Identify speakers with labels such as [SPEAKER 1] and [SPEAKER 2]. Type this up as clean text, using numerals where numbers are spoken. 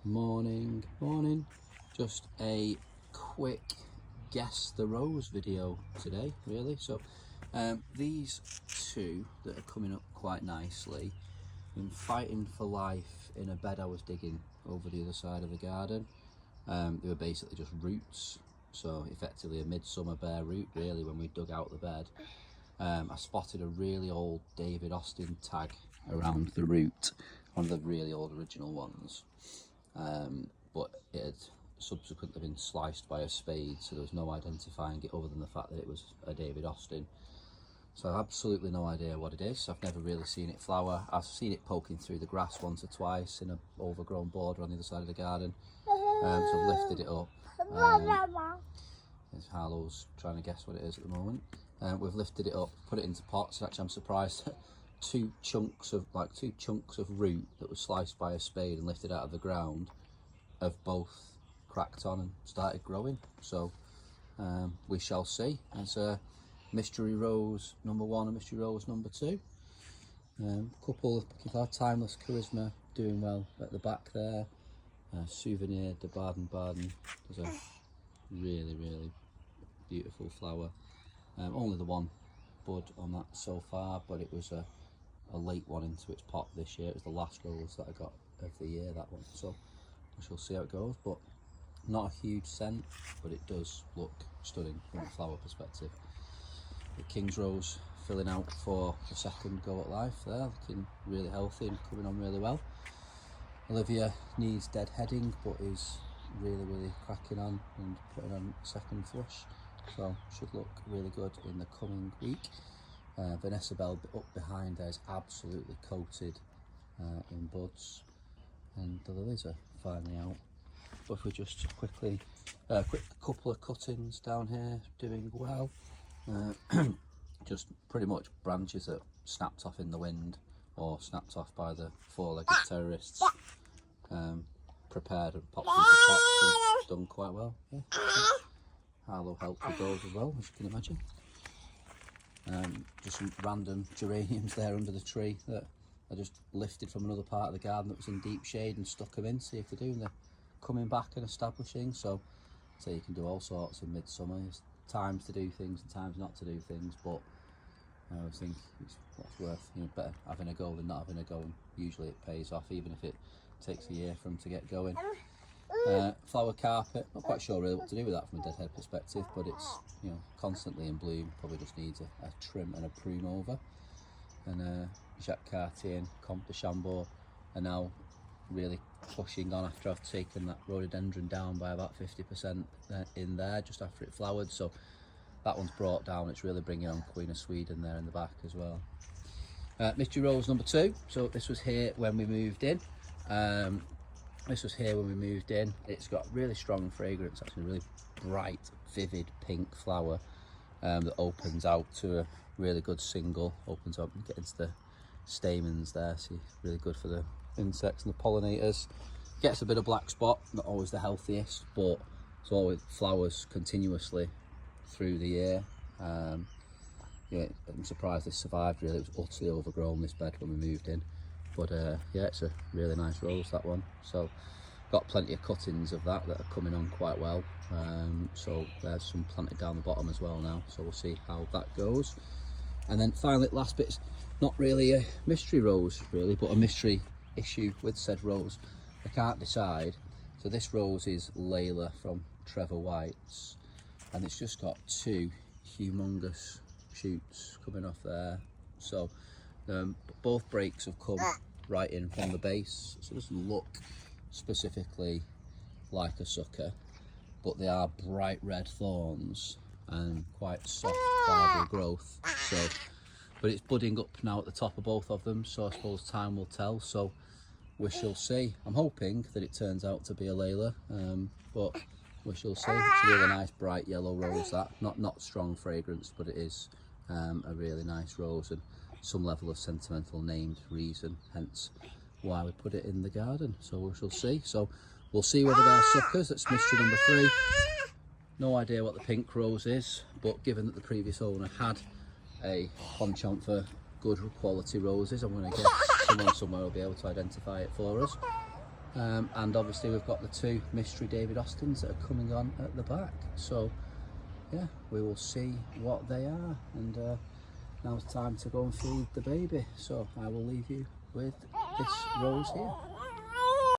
[SPEAKER 1] Morning. Just a quick guess the rose video today, really. So these two that are coming up quite nicely, been fighting for life in a bed I was digging over the other side of the garden. They were basically just roots, so effectively a midsummer bare root really. When we dug out the bed, I spotted a really old David Austin tag around the root, one of the really old original ones, but it had subsequently been sliced by a spade, so there was no identifying it other than the fact that it was a David Austin. So I've absolutely no idea what it is. I've never really seen it flower. I've seen it poking through the grass once or twice in an overgrown border on the other side of the garden. So I've lifted it up. Harlow's trying to guess what it is at the moment. We've lifted it up, put it into pots, and actually I'm surprised that two chunks of root that was sliced by a spade and lifted out of the ground have both cracked on and started growing. So we shall see. It's a mystery rose number 1 and mystery rose number 2. Couple of timeless charisma doing well at the back there. Souvenir de Baden. There's a really beautiful flower. Only the one bud on that so far, but it was a late one into its pot this year. It was the last rose that I got of the year, that one. So we shall see how it goes, but not a huge scent, but it does look stunning from a flower perspective. The King's Rose filling out for the second go at life there, looking really healthy and coming on really well. Olivia needs deadheading, but is really cracking on and putting on second flush, so should look really good in the coming week. Vanessa Bell up behind there is absolutely coated in buds, and the lilies are finally out. But if we just quick couple of cuttings down here doing well. Just pretty much branches that snapped off in the wind or snapped off by the four-legged terrorists. Prepared and popped into pots and done quite well. Yeah. Harlow helped with those as well, as you can imagine. Just some random geraniums there under the tree that I just lifted from another part of the garden that was in deep shade and stuck them in, see if they're doing. They're coming back and establishing, so you can do all sorts in midsummer. There's times to do things and times not to do things, but I always think it's what's worth, better having a go than not having a go, and usually it pays off, even if it takes a year for them to get going. Flower carpet, not quite sure really what to do with that from a deadhead perspective, but it's constantly in bloom, probably just needs a trim and a prune over. And Jacques Cartier and Comte De Chambord are now really pushing on after I've taken that rhododendron down by about 50% in there just after it flowered, so that one's brought down. It's really bringing on Queen of Sweden there in the back as well. Mystery Rose number 2, so this was here when we moved in. It's got really strong fragrance, actually, really bright, vivid pink flower that opens out to a really good single. Opens up and gets into the stamens there, so really good for the insects and the pollinators. Gets a bit of black spot, not always the healthiest, but it's always flowers continuously through the year. Yeah, I'm surprised this survived really. It was utterly overgrown, this bed, when we moved in. But yeah, it's a really nice rose, that one. So got plenty of cuttings of that are coming on quite well. So there's some planted down the bottom as well now, so we'll see how that goes. And then finally, last bit's not really a mystery rose really, but a mystery issue with said rose. I can't decide. So this rose is Layla from Trevor White's, and it's just got 2 humongous shoots coming off there. So both breaks have come right in from the base, so it doesn't look specifically like a sucker, but they are bright red thorns and quite soft fibre growth. So, but it's budding up now at the top of both of them, so I suppose time will tell. So we shall see. I'm hoping that it turns out to be a Layla, but we shall see. It's a really nice bright yellow rose, that not strong fragrance, but it is a really nice rose, and some level of sentimental named reason, hence why we put it in the garden. So we shall see. So we'll see whether they're suckers. That's mystery number 3. No idea what the pink rose is, but given that the previous owner had a penchant for good quality roses, I'm going to guess someone somewhere will be able to identify it for us. And obviously we've got the 2 mystery David Austins that are coming on at the back. So yeah, we will see what they are. And now it's time to go and feed the baby. So I will leave you with this rose here.